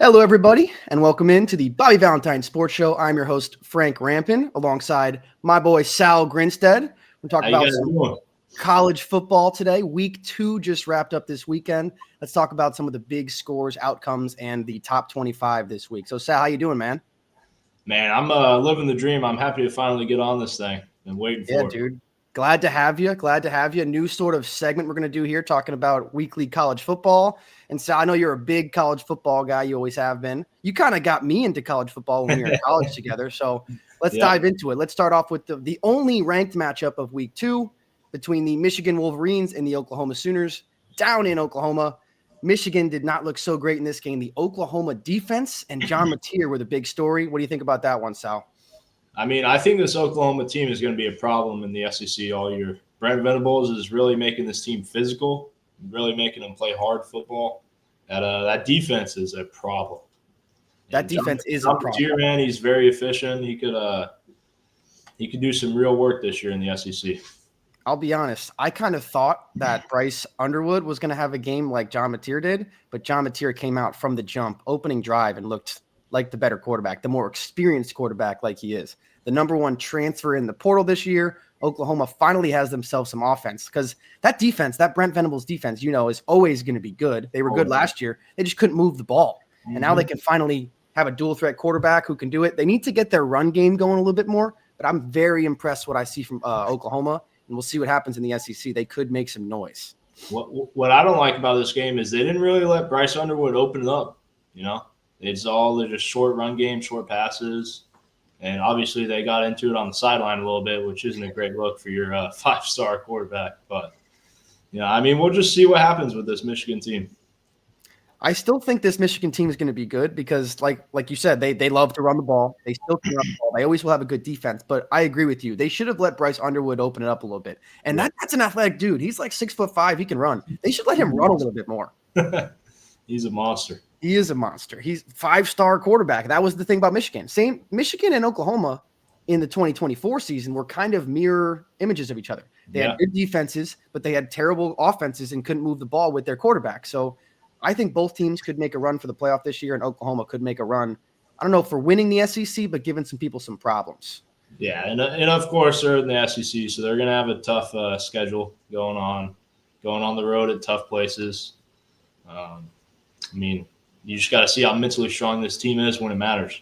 Hello, everybody, and welcome into the Bobby Valentine Sports Show. I'm your host, Frank Rampin, alongside my boy, Sal Grinstead. We're How talking you about guys some doing? college football today. Week 2 just wrapped up this weekend. Let's talk about some of the big scores, outcomes, and the top 25 this week. So, Sal, how you doing, man? Man, I'm living the dream. I'm happy to finally get on this thing. Been waiting Yeah, for it. dude. Glad to have you. Glad to have you. New sort of segment we're going to do here, talking about weekly college football. And so I know you're a big college football guy. You always have been. You kind of got me into college football when we were in college together. So let's Yep. dive into it. Let's start off with the only ranked matchup of week 2 between the Michigan Wolverines and the Oklahoma Sooners down in Oklahoma. Michigan did not look so great in this game. The Oklahoma defense and John Mateer were the big story. What do you think about that one, Sal? I mean, I think this Oklahoma team is going to be a problem in the SEC all year. Brent Venables is really making this team physical, really making them play hard football. That defense is a problem. That And defense is a John problem. Mateer, man, he's very efficient. He could do some real work this year in the SEC. I'll be honest. I kind of thought that Bryce Underwood was going to have a game like John Mateer did, but John Mateer came out from the jump, opening drive, and looked like the better quarterback, the more experienced quarterback like he is. The number one transfer in the portal this year. Oklahoma finally has themselves some offense because that defense, that Brent Venables defense, is always going to be good. They were good last year. They just couldn't move the ball. And now they can finally have a dual threat quarterback who can do it. They need to get their run game going a little bit more, but I'm very impressed what I see from Oklahoma. And we'll see what happens in the SEC. They could make some noise. What I don't like about this game is they didn't really let Bryce Underwood open it up. They're just short run game, short passes, and obviously they got into it on the sideline a little bit, which isn't a great look for your 5-star quarterback. But we'll just see what happens with this Michigan team. I still think this Michigan team is going to be good because, like you said, they love to run the ball. They still can run the ball. They always will have a good defense. But I agree with you. They should have let Bryce Underwood open it up a little bit. And that's an athletic dude. He's like 6'5". He can run. They should let him run a little bit more. He's a monster. He is a monster. He's 5-star quarterback. That was the thing about Michigan. Same Michigan and Oklahoma in the 2024 season were kind of mirror images of each other. They had good defenses, but they had terrible offenses and couldn't move the ball with their quarterback. So I think both teams could make a run for the playoff this year, and Oklahoma could make a run. I don't know for winning the SEC, but giving some people some problems. Yeah, and of course they're in the SEC, so they're going to have a tough schedule going on the road at tough places. You just got to see how mentally strong this team is when it matters.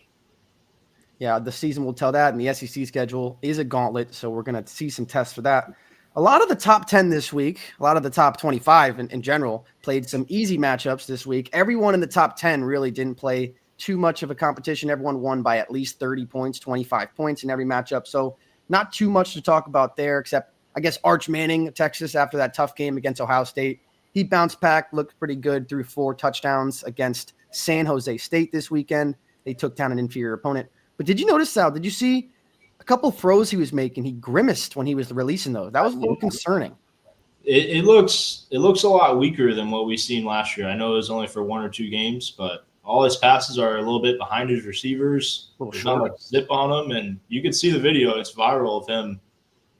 Yeah, the season will tell that, and the SEC schedule is a gauntlet, so we're going to see some tests for that. A lot of the top 10 this week, a lot of the top 25 in general, played some easy matchups this week. Everyone in the top 10 really didn't play too much of a competition. Everyone won by at least 30 points, 25 points in every matchup. So not too much to talk about there, except I guess Arch Manning, Texas, after that tough game against Ohio State. He bounced back, looked pretty good, threw 4 touchdowns against San Jose State this weekend. They took down an inferior opponent. But did you notice, Sal, did you see a couple throws he was making? He grimaced when he was releasing those. That was a little concerning. It looks a lot weaker than what we've seen last year. I know it was only for 1 or 2 games, but all his passes are a little bit behind his receivers. There's not much zip on them, and you can see the video. It's viral of him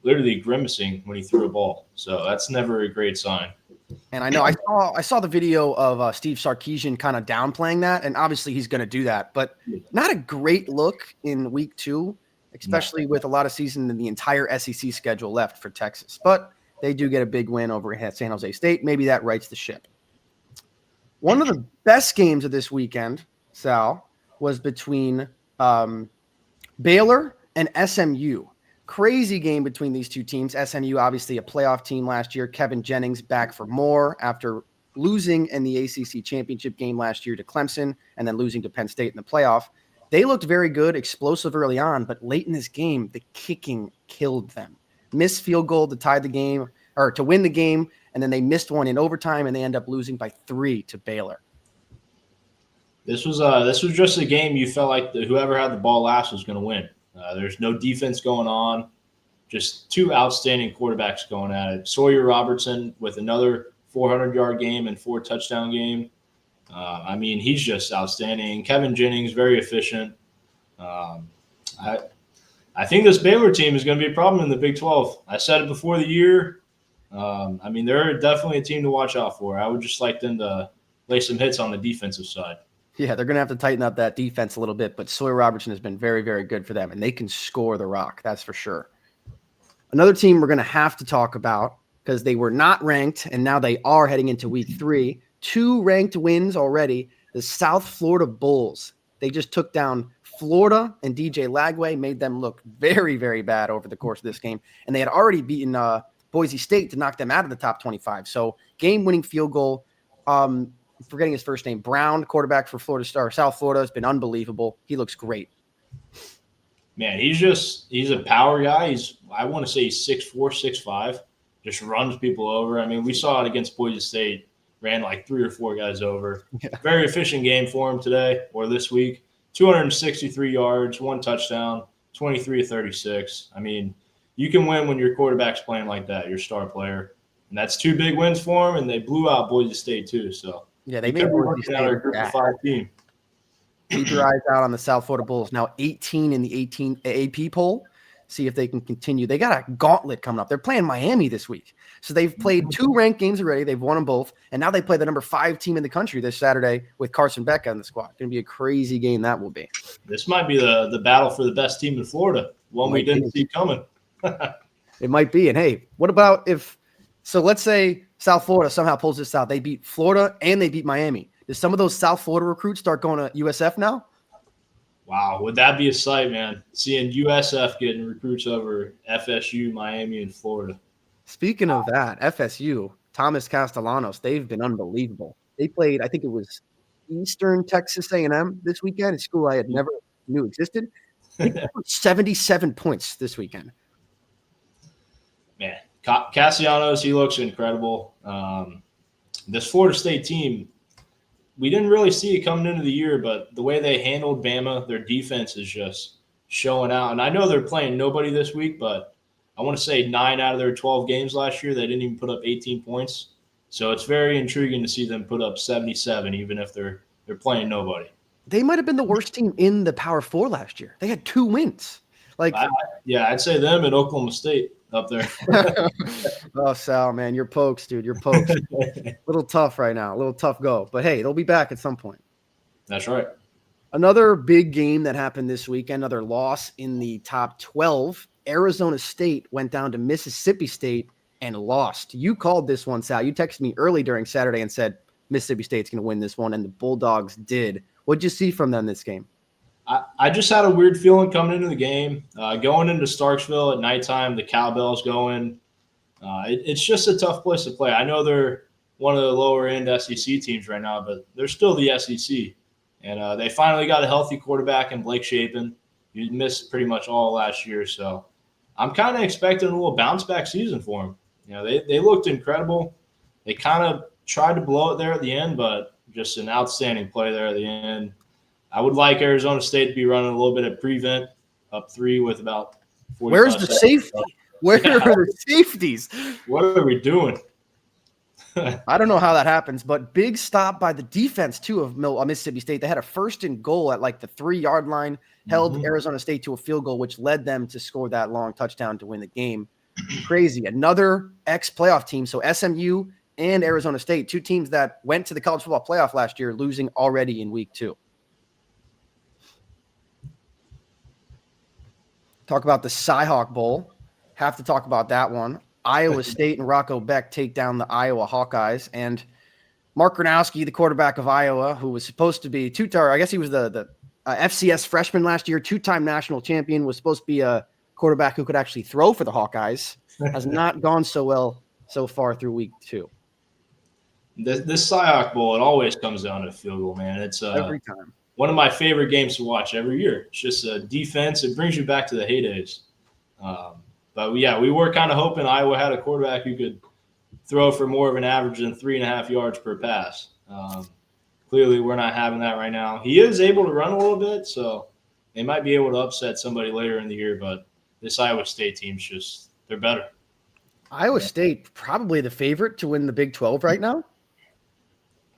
literally grimacing when he threw a ball. So that's never a great sign. And I know I saw the video of Steve Sarkisian kind of downplaying that, and obviously he's going to do that, but not a great look in week 2, especially with a lot of season in the entire SEC schedule left for Texas. But they do get a big win over at San Jose State. Maybe that rights the ship. One of the best games of this weekend, Sal, was between Baylor and SMU. Crazy game between these two teams. SMU, obviously a playoff team last year. Kevin Jennings back for more after losing in the ACC championship game last year to Clemson and then losing to Penn State in the playoff. They looked very good, explosive early on, but late in this game, the kicking killed them. Missed field goal to tie the game or to win the game, and then they missed one in overtime, and they end up losing by 3 to Baylor. This was just a game you felt like whoever had the ball last was going to win. There's no defense going on, just 2 outstanding quarterbacks going at it. Sawyer Robertson with another 400-yard game and 4 touchdown game. He's just outstanding. Kevin Jennings, very efficient. I think this Baylor team is going to be a problem in the Big 12. I said it before the year. They're definitely a team to watch out for. I would just like them to lay some hits on the defensive side. Yeah, they're going to have to tighten up that defense a little bit, but Sawyer Robertson has been very, very good for them, and they can score the rock. That's for sure. Another team we're going to have to talk about because they were not ranked, and now they are heading into week 3. 2 ranked wins already. The South Florida Bulls. They just took down Florida, and DJ Lagway made them look very, very bad over the course of this game. And they had already beaten Boise State to knock them out of the top 25. So game-winning field goal. Forgetting his first name, Brown, quarterback for South Florida, has been unbelievable. He looks great. Man, he's a power guy. I want to say he's 6'4", 6'5", just runs people over. I mean, we saw it against Boise State, ran like 3 or 4 guys over. Yeah. Very efficient game for him today or this week. 263 yards, 1 touchdown, 23 36. I mean, you can win when your quarterback's playing like that, your star player. And that's 2 big wins for him, and they blew out Boise State too. So yeah, they made Boise State a group of 5 team. Keep your eyes out on the South Florida Bulls. Now 18 in the 18 AP poll. See if they can continue. They got a gauntlet coming up. They're playing Miami this week. So they've played 2 ranked games already. They've won them both. And now they play the number 5 team in the country this Saturday with Carson Beck on the squad. Going to be a crazy game that will be. This might be the battle for the best team in Florida. One we didn't see coming. It might be. And hey, what about let's say South Florida somehow pulls this out. They beat Florida and they beat Miami. Does some of those South Florida recruits start going to USF now? Wow, would that be a sight, man? Seeing USF getting recruits over FSU, Miami, and Florida. Speaking of that, FSU, Thomas Castellanos, they've been unbelievable. They played, I think it was Eastern Texas A&M this weekend, a school I had never knew existed. They put 77 points this weekend. Man, Castellanos, he looks incredible. This Florida State team, we didn't really see it coming into the year, but the way they handled Bama, their defense is just showing out. And I know they're playing nobody this week, but I want to say 9 out of their 12 games last year, they didn't even put up 18 points. So it's very intriguing to see them put up 77, even if they're playing nobody. They might have been the worst team in the Power 4 last year. They had 2 wins. I'd say them and Oklahoma State up there. Oh, Sal, man, you're pokes, dude. You're pokes. A little tough right now. A little tough go. But, hey, they'll be back at some point. That's right. Another big game that happened this weekend, another loss in the top 12. Arizona State went down to Mississippi State and lost. You called this one, Sal. You texted me early during Saturday and said Mississippi State's going to win this one, and the Bulldogs did. What'd you see from them this game? I just had a weird feeling coming into the game. Going into Starksville at nighttime, the cowbell's going. It's just a tough place to play. I know they're one of the lower-end SEC teams right now, but they're still the SEC. And they finally got a healthy quarterback in Blake Shapen. He missed pretty much all last year. So I'm kind of expecting a little bounce-back season for him. You know, they looked incredible. They kind of tried to blow it there at the end, but just an outstanding play there at the end. I would like Arizona State to be running a little bit of prevent up 3 with about 40. Where's the safety? Where are the safeties? What are we doing? I don't know how that happens, but big stop by the defense, too, of Mississippi State. They had a 1st and goal at like the 3-yard line, held Arizona State to a field goal, which led them to score that long touchdown to win the game. Crazy. Another ex-playoff team. So SMU and Arizona State, 2 teams that went to the college football playoff last year, losing already in week 2. Talk about the Cyhawk Bowl. Have to talk about that one. Iowa State and Rocco Beck take down the Iowa Hawkeyes. And Mark Gronowski, the quarterback of Iowa, who was supposed to be I guess he was the FCS freshman last year, 2-time national champion, was supposed to be a quarterback who could actually throw for the Hawkeyes. Has not gone so well so far through week 2. This Cyhawk Bowl, it always comes down to a field goal, man. It's every time. One of my favorite games to watch every year. It's just a defense. It brings you back to the heydays. But, yeah, we were kind of hoping Iowa had a quarterback who could throw for more of an average than 3.5 yards per pass. Clearly, we're not having that right now. He is able to run a little bit, so they might be able to upset somebody later in the year. But this Iowa State team's they're better. Iowa State, probably the favorite to win the Big 12 right now.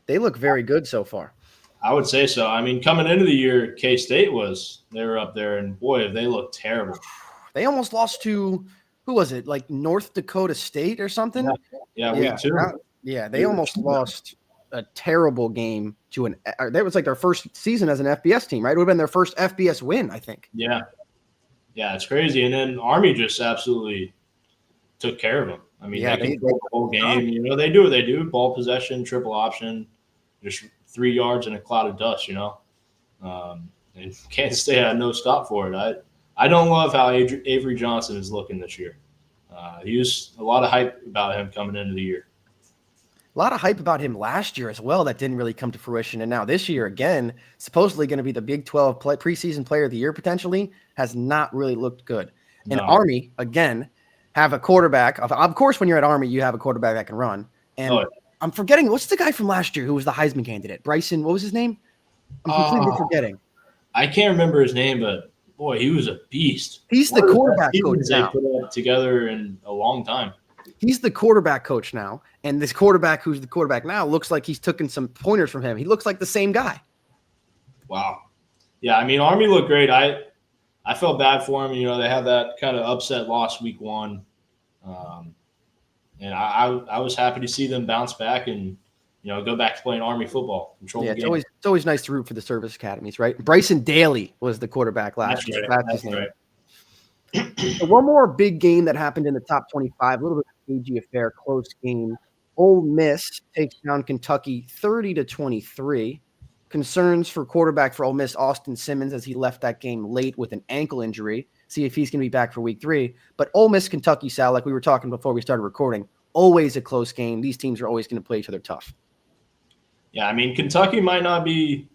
They look very good so far. I would say so. I mean, coming into the year, K-State they were up there, and boy, they looked terrible. They almost lost to, who was it, like North Dakota State or something? Yeah, week 2. They almost lost a terrible game to that was like their first season as an FBS team, right? It would have been their first FBS win, I think. Yeah. Yeah, it's crazy. And then Army just absolutely took care of them. I mean, they controlled the whole game. You know, they do what they do. Ball possession, triple option, just 3 yards in a cloud of dust, you know. And Kansas State had no stop for it. I don't love how Avery Johnson is looking this year. He was a lot of hype about him coming into the year. A lot of hype about him last year as well that didn't really come to fruition. And now this year, again, supposedly going to be the Big 12 preseason player of the year potentially, has not really looked good. And Army, again, have a quarterback. Of course, when you're at Army, you have a quarterback that can run. And I'm forgetting, what's the guy from last year who was the Heisman candidate? Bryson, what was his name? I'm completely forgetting. I can't remember his name, but boy, he was a beast. He's the quarterback coach now. They put together in a long time. He's the quarterback coach now, and this quarterback who's the quarterback now looks like he's taken some pointers from him. He looks like the same guy. Wow. Yeah, I mean, Army looked great. I felt bad for him. You know, they had that kind of upset loss week 1. And I was happy to see them bounce back and, you know, go back to playing Army football. Control the game. It's always nice to root for the service academies, right? Bryson Daly was the quarterback last year. That's his name. Right. So one more big game that happened in the top 25, a little bit of a cagey affair, close game. Ole Miss takes down Kentucky 30-23. Concerns for quarterback for Ole Miss, Austin Simmons, as he left that game late with an ankle injury. See if he's going to be back for week 3. But Ole Miss, Kentucky, Sal, like we were talking before we started recording, always a close game. These teams are always going to play each other tough. Yeah, I mean, Kentucky might not be,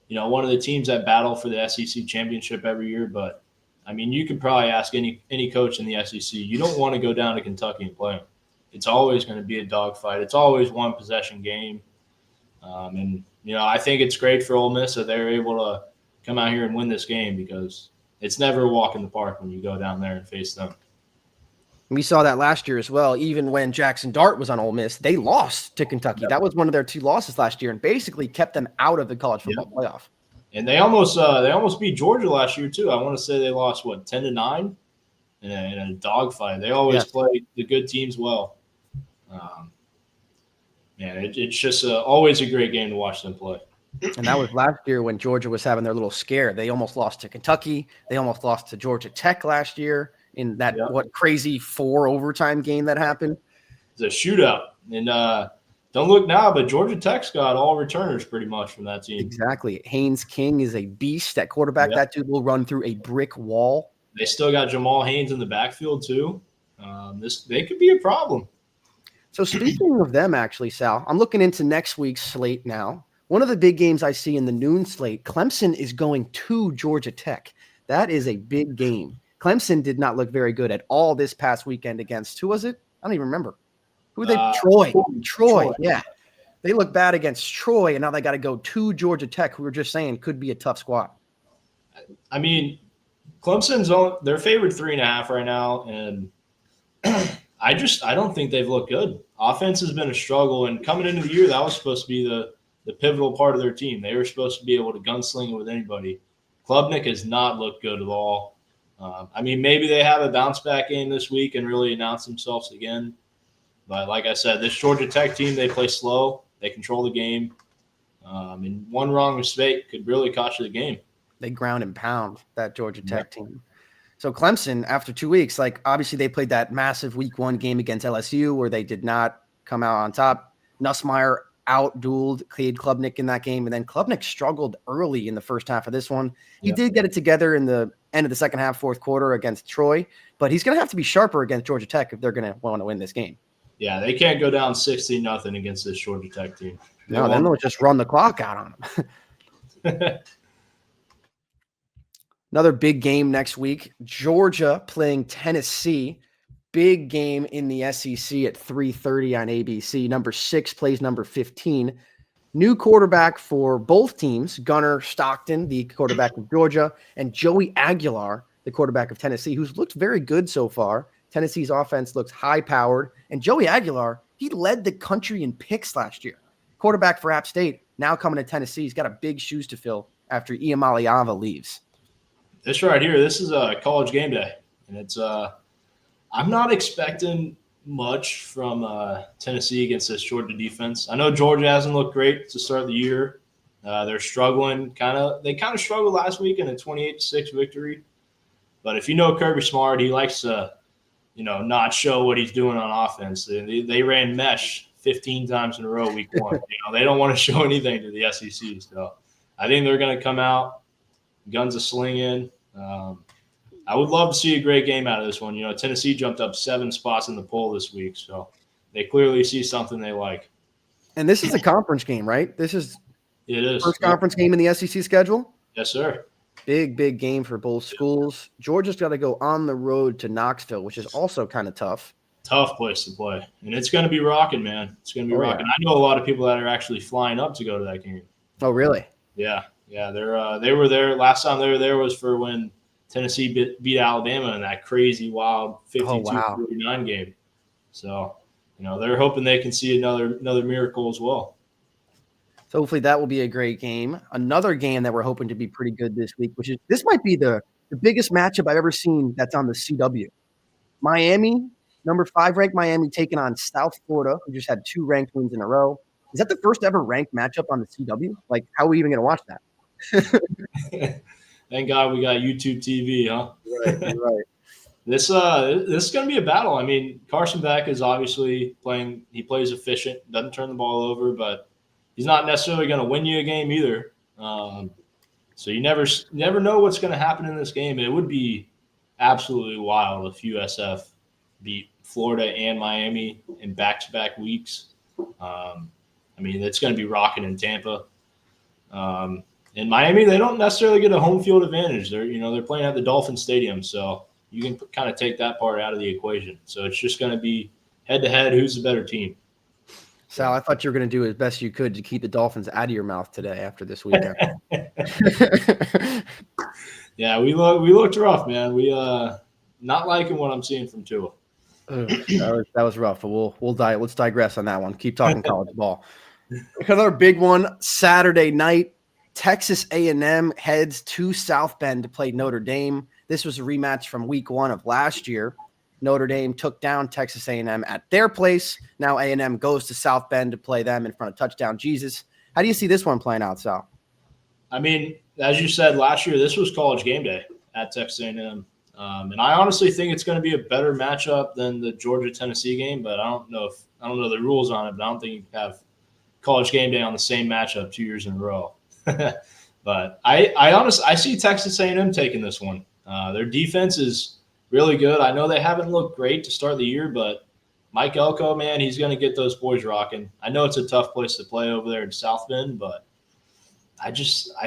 you know, one of the teams that battle for the SEC championship every year, but I mean, you could probably ask any coach in the SEC. You don't want to go down to Kentucky and play them. It's always going to be a dogfight. It's always one possession game. And, you know, I think it's great for Ole Miss that they're able to come out here and win this game because it's never a walk in the park when you go down there and face them. We saw that last year as well. Even when Jackson Dart was on Ole Miss, they lost to Kentucky. That was one of their 2 losses last year and basically kept them out of the college football playoff. And they almost beat Georgia last year too. I want to say they lost 10-9 in a dogfight. They always play the good teams well. It's just always a great game to watch them play. And that was last year when Georgia was having their little scare. They almost lost to Kentucky. They almost lost to Georgia Tech last year in that crazy 4 overtime game that happened. It's a shootout. And don't look now, but Georgia Tech's got all returners pretty much from that team. Exactly. Haynes King is a beast at quarterback. That dude will run through a brick wall. They still got Jamal Haynes in the backfield too. They could be a problem. So speaking of them, actually, Sal, I'm looking into next week's slate now. One of the big games I see in the noon slate, Clemson is going to Georgia Tech. That is a big game. Clemson did not look very good at all this past weekend against, who was it? I don't even remember. Who they? Troy. Yeah. They look bad against Troy, and now they got to go to Georgia Tech, who we were just saying could be a tough squad. I mean, Clemson's they're favored 3.5 right now, and I don't think they've looked good. Offense has been a struggle, and coming into the year, that was supposed to be the pivotal part of their team. They were supposed to be able to gunsling it with anybody. Klubnik has not looked good at all. I mean, maybe they have a bounce-back game this week and really announce themselves again. But like I said, this Georgia Tech team, they play slow. They control the game. And one wrong mistake could really cost you the game. They ground and pound that Georgia Tech team. So Clemson, after 2 weeks, like obviously they played that massive week 1 game against LSU where they did not come out on top. Nussmeier out-dueled Cade Klubnik in that game, and then Klubnik struggled early in the first half of this one. He did get it together in the end of the second half, fourth quarter against Troy, but he's going to have to be sharper against Georgia Tech if they're going to want to win this game. Yeah, they can't go down 16-0 against this Georgia Tech team. No, then they'll just run the clock out on them. Another big game next week, Georgia playing Tennessee. Big game in the SEC at 3:30 on ABC. Number 6 plays number 15. New quarterback for both teams, Gunnar Stockton, the quarterback of Georgia, and Joey Aguilar, the quarterback of Tennessee, who's looked very good so far. Tennessee's offense looks high-powered. And Joey Aguilar, he led the country in picks last year. Quarterback for App State, now coming to Tennessee. He's got a big shoes to fill after Iamaleava leaves. This right here, this is a college game day. And it's I'm not expecting much from Tennessee against this Georgia defense. I know Georgia hasn't looked great to start the year. They're struggling. They kind of struggled last week in a 28-6 victory. But if you know Kirby Smart, he likes to, not show what he's doing on offense. They ran mesh 15 times in a row week one. They don't want to show anything to the SEC. So I think they're going to come out, guns a slinging. I would love to see a great game out of this one. Tennessee jumped up 7 spots in the poll this week, so they clearly see something they like. And this is a conference game, right? It is first conference game in the SEC schedule? Yes, sir. Big game for both schools. Georgia's got to go on the road to Knoxville, which is also kind of tough. Tough place to play. And it's going to be rocking, man. It's going to be rocking. Yeah. I know a lot of people that are actually flying up to go to that game. Oh, really? Yeah. They were there. Last time they were there was for when Tennessee beat Alabama in that crazy, wild 52-49 game. So, they're hoping they can see another miracle as well. So hopefully that will be a great game. Another game that we're hoping to be pretty good this week, this might be the biggest matchup I've ever seen that's on the CW. Miami, number 5 ranked Miami, taking on South Florida, who just had 2 ranked wins in a row. Is that the first ever ranked matchup on the CW? Like, how are we even going to watch that? Thank God we got YouTube TV, huh? Right. This is going to be a battle. I mean, Carson Beck is obviously playing. He plays efficient, doesn't turn the ball over, but he's not necessarily going to win you a game either. So you never know what's going to happen in this game. It would be absolutely wild if USF beat Florida and Miami in back-to-back weeks. It's going to be rocking in Tampa. In Miami, they don't necessarily get a home field advantage. They're playing at the Dolphin Stadium, so you can kind of take that part out of the equation. So it's just going to be head-to-head, who's the better team. Sal, I thought you were going to do as best you could to keep the Dolphins out of your mouth today after this weekend. Yeah, we looked rough, man. We not liking what I'm seeing from Tua. That was rough. But let's digress on that one. Keep talking college ball. Another big one Saturday night. Texas A&M heads to South Bend to play Notre Dame. This was a rematch from week 1 of last year. Notre Dame took down Texas A&M at their place. Now A&M goes to South Bend to play them in front of Touchdown Jesus. How do you see this one playing out, Sal? I mean, as you said last year, this was College Game Day at Texas A&M. And I honestly think it's going to be a better matchup than the Georgia-Tennessee game, but I don't know the rules on it, but I don't think you can have College Game Day on the same matchup 2 years in a row. But I see Texas A&M taking this one. Their defense is really good. I know they haven't looked great to start the year, but Mike Elko, man, he's going to get those boys rocking. I know it's a tough place to play over there in South Bend, but I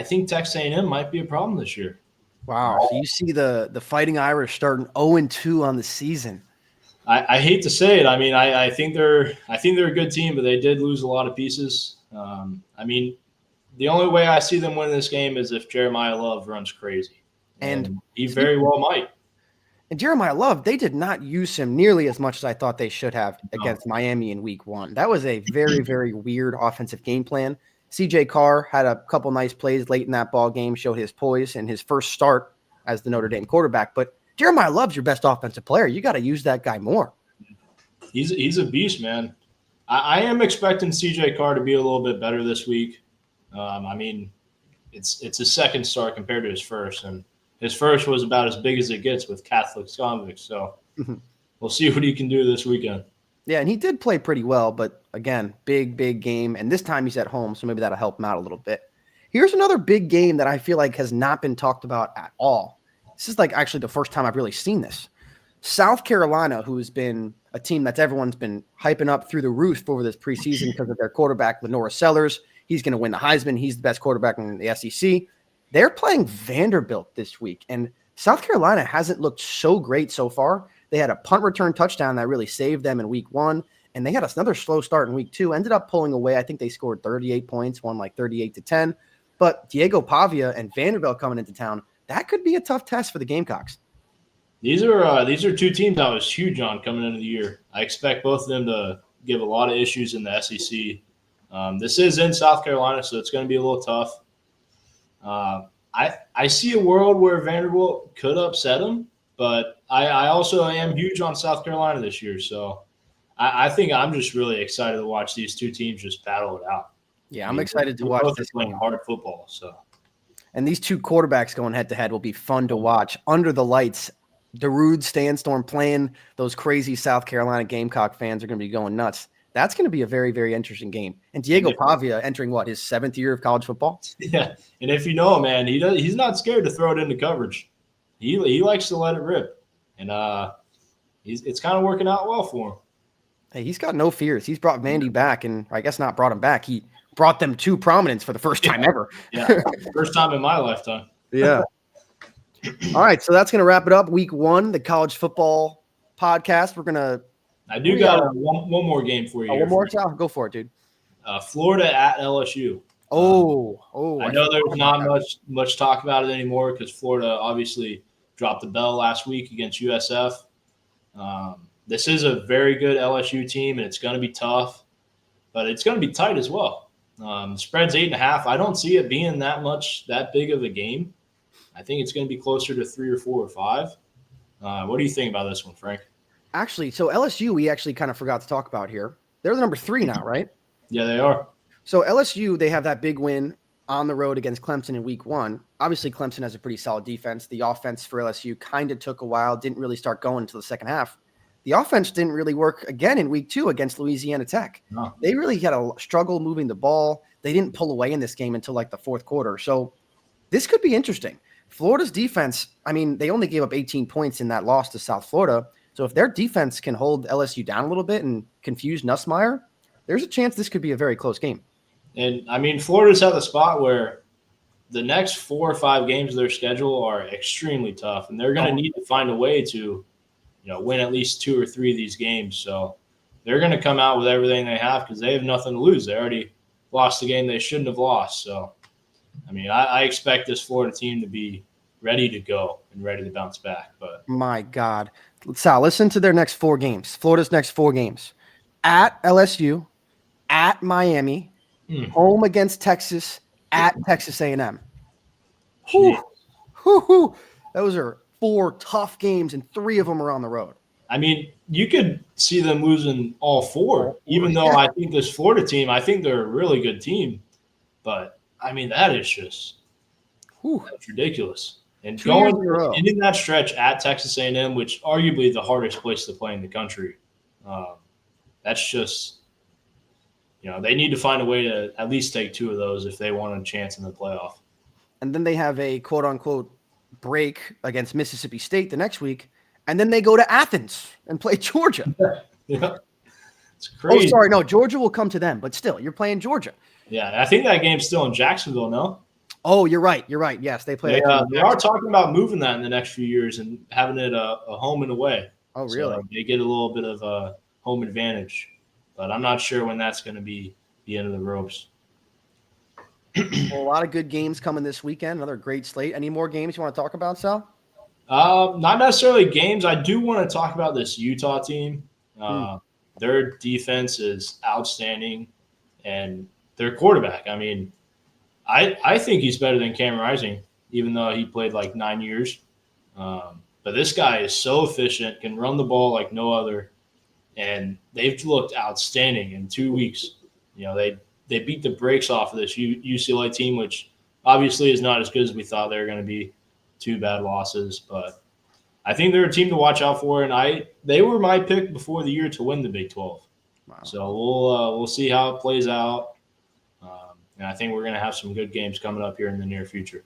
think Texas A&M might be a problem this year. Wow. So you see the Fighting Irish starting 0-2 on the season. I hate to say it. I mean, I think they're a good team, but they did lose a lot of pieces. The only way I see them winning this game is if Jeremiah Love runs crazy. And he very well might. And Jeremiah Love, they did not use him nearly as much as I thought they should have against Miami in week 1. That was a very, very weird offensive game plan. CJ Carr had a couple nice plays late in that ball game, showed his poise in his first start as the Notre Dame quarterback. But Jeremiah Love's your best offensive player. You got to use that guy more. He's a beast, man. I am expecting CJ Carr to be a little bit better this week. It's his second start compared to his first, and his first was about as big as it gets with Catholic convicts. So we'll see what he can do this weekend. Yeah, and he did play pretty well, but again, big game. And this time he's at home, so maybe that'll help him out a little bit. Here's another big game that I feel like has not been talked about at all. This is like actually the first time I've really seen this. South Carolina, who has been a team that everyone's been hyping up through the roof over this preseason because of their quarterback, Lenora Sellers. He's going to win the Heisman. He's the best quarterback in the SEC. They're playing Vanderbilt this week, and South Carolina hasn't looked so great so far. They had a punt return touchdown that really saved them in week 1, and they had another slow start in week 2, ended up pulling away. I think they scored 38 points, won like 38-10. But Diego Pavia and Vanderbilt coming into town, that could be a tough test for the Gamecocks. These are 2 teams I was huge on coming into the year. I expect both of them to give a lot of issues in the SEC. This is in South Carolina, so it's going to be a little tough. I see a world where Vanderbilt could upset them, but I also am huge on South Carolina this year. So I think I'm just really excited to watch these two teams just battle it out. Yeah, I I'm mean, excited to they watch both are this playing game. hard football. So, And these two quarterbacks going head to head will be fun to watch under the lights. Darude Sandstorm playing those crazy South Carolina Gamecock fans are going to be going nuts. That's going to be a very, very interesting game. And Diego Pavia entering what, his 7th year of college football? yeah, and if you know him, man, he's not scared to throw it into coverage. He likes to let it rip, and it's kind of working out well for him. Hey, he's got no fears. He's brought Vandy back, and I guess not brought him back. He brought them to prominence for the first time ever. Yeah, first time in my lifetime. Yeah. All right, so that's going to wrap it up. Week 1, the college football podcast. We're going to – I do got one more game for you. One more, Sal? Go for it, dude. Florida at LSU. I know there's not much talk about it anymore because Florida obviously dropped the bell last week against USF. This is a very good LSU team, and it's going to be tough, but it's going to be tight as well. Spread's 8.5. I don't see it being that big of a game. I think it's going to be closer to 3 or 4 or 5. What do you think about this one, Frank? Actually, so LSU, we actually kind of forgot to talk about here. They're the number 3 now, right? Yeah, they are. So LSU, they have that big win on the road against Clemson in week 1. Obviously, Clemson has a pretty solid defense. The offense for LSU kind of took a while, didn't really start going until the second half. The offense didn't really work again in week 2 against Louisiana Tech. No. They really had a struggle moving the ball. They didn't pull away in this game until like the 4th quarter. So this could be interesting. Florida's defense, I mean, they only gave up 18 points in that loss to South Florida. So if their defense can hold LSU down a little bit and confuse Nussmeier, there's a chance this could be a very close game. And, I mean, Florida's at the spot where the next 4 or 5 games of their schedule are extremely tough, and they're going to need to find a way to, win at least 2 or 3 of these games. So they're going to come out with everything they have because they have nothing to lose. They already lost the game they shouldn't have lost. So, I mean, I expect this Florida team to be ready to go and ready to bounce back. But my God. Sal, listen to their next 4 games. Florida's next 4 games. At LSU, at Miami, home against Texas, at Texas A&M. Those are 4 tough games, and 3 of them are on the road. I mean, you could see them losing all 4, even though I think this Florida team, I think they're a really good team. But, I mean, that is just that's ridiculous. And ending that stretch at Texas A&M, which arguably the hardest place to play in the country, that's just they need to find a way to at least take 2 of those if they want a chance in the playoff. And then they have a quote-unquote break against Mississippi State the next week, and then they go to Athens and play Georgia. Yeah, it's crazy. Oh, sorry, no, Georgia will come to them, but still, you're playing Georgia. Yeah, I think that game's still in Jacksonville, no? Oh, you're right. Yes, they play. They are talking about moving that in the next few years and having it a home and away. Oh, really? So they get a little bit of a home advantage, but I'm not sure when that's going to be the end of the ropes. Well, a lot of good games coming this weekend. Another great slate. Any more games you want to talk about, Sal? Not necessarily games. I do want to talk about this Utah team. Their defense is outstanding, and their quarterback. I mean, I think he's better than Cam Rising, even though he played like 9 years. But this guy is so efficient, can run the ball like no other, and they've looked outstanding in 2 weeks. They beat the brakes off of this UCLA team, which obviously is not as good as we thought they were going to be. 2 bad losses, but I think they're a team to watch out for, and they were my pick before the year to win the Big 12. Wow. So we'll see how it plays out, and I think we're going to have some good games coming up here in the near future.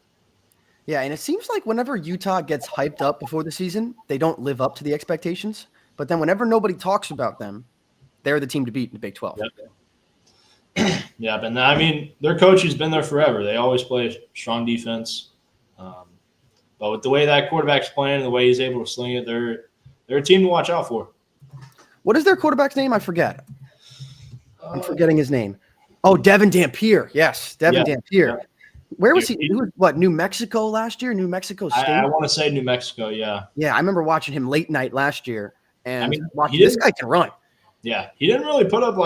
Yeah, and it seems like whenever Utah gets hyped up before the season, they don't live up to the expectations. But then whenever nobody talks about them, they're the team to beat in the Big 12. Yep. Yeah, but I mean, their coach has been there forever. They always play a strong defense. But with the way that quarterback's playing and the way he's able to sling it, they're a team to watch out for. What is their quarterback's name? I forget. I'm forgetting his name. Oh, Devin Dampier. Yes, Devin Dampier. Yeah. Where was he? He was, New Mexico last year? New Mexico State? I want to say New Mexico, yeah. Yeah, I remember watching him late night last year. And this guy can run. Yeah, he didn't really put up,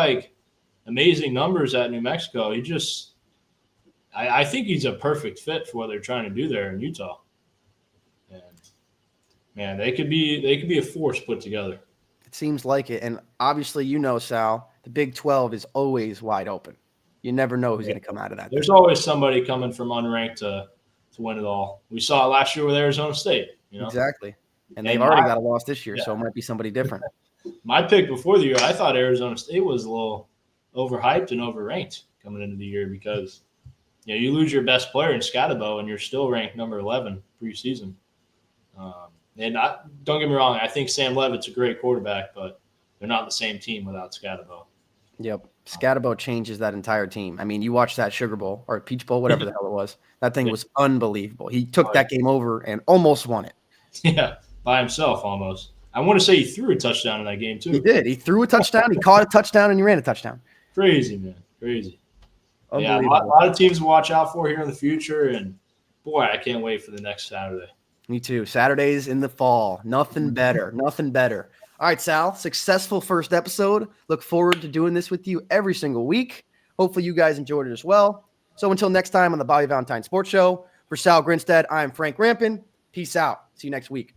amazing numbers at New Mexico. He just – I think he's a perfect fit for what they're trying to do there in Utah. And, man, they could be a force put together. It seems like it. And obviously, Sal, the Big 12 is always wide open. You never know who's going to come out of that There's thing. always somebody coming from unranked to win it all. We saw it last year with Arizona State. Exactly. And they've And already got a loss this year, so it might be somebody different. my pick before the year, I thought Arizona State was a little overhyped and overranked coming into the year because you lose your best player in Scatabo and you're still ranked number 11 preseason. Don't get me wrong, I think Sam Levitt's a great quarterback, but they're not the same team without Scatabo. Yep. Scatabo changes that entire team. I mean, you watch that Sugar Bowl or Peach Bowl, whatever the hell it was. That thing was unbelievable. He took that game over and almost won it. Yeah, by himself almost. I want to say he threw a touchdown in that game too. He did. He threw a touchdown. He caught a touchdown, and he ran a touchdown. Crazy, man. Crazy. Yeah, a lot of teams to watch out for here in the future, and boy, I can't wait for the next Saturday. Me too. Saturdays in the fall. Nothing better. Nothing better. All right, Sal, successful first episode. Look forward to doing this with you every single week. Hopefully you guys enjoyed it as well. So until next time on the Bobby Valentine Sports Show, for Sal Grinstead, I'm Frank Rampin. Peace out. See you next week.